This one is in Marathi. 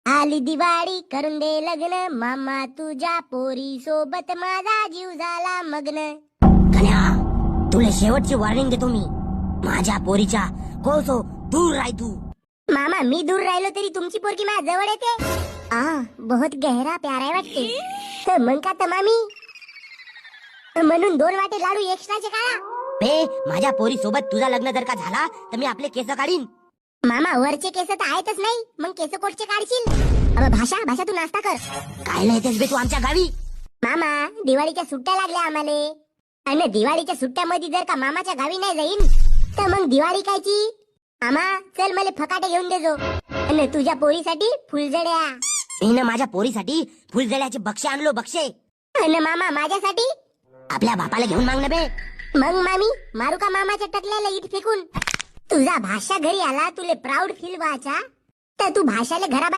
आली दिवाळी करून दे लग्न, मामा तुझ्या पोरी सोबत माझा जीव झाला मग्न. कन्या, तुला शेवटची वॉर्निंग देतो मी. माझ्या पोरीच्या कोसो दूर राह तू. मामा मी दूर राहिलो तरी तुमची पोरगी माझ्या जवळ येते. बहुत गहरा प्यार आहे वाटते. तर मग का तमामी म्हणून 2 वाटे लाडू एक्स्ट्राचे काढा. बे, माझ्या पोरी सोबत तुझा लग्न जर का झाला तर मी आपले केस काढीन. मामा वरचे केस तर आहेतच नाही, मग केस कोटचे काढशील. अब भाषा तू नाश्ता कर. काय येतेस बे तू आमच्या गावी? मामा दिवाळीच्या सुट्ट्या लागल्या आम्हाले, आणि दिवाळीच्या सुट्ट्यामध्ये जर का मामाच्या गावी नाही जाईन तर मग दिवाळी कायची. मामा चल मला फकाटे घेऊन देजो, आणि तुझ्या पोरीसाठी फुलझड्या. मी माझ्या पोरीसाठी फुलझड्याचे बक्षे आणलो, बक्षे. आणि मामा माझ्यासाठी आपल्या बापाला घेऊन मागणं बे. मग मामी मारू का मामाच्या टकल्याला इट फेकून. तुझा भाषा घरी आला तुले प्राऊड फील व्हायचा तर तू भाषाला घरा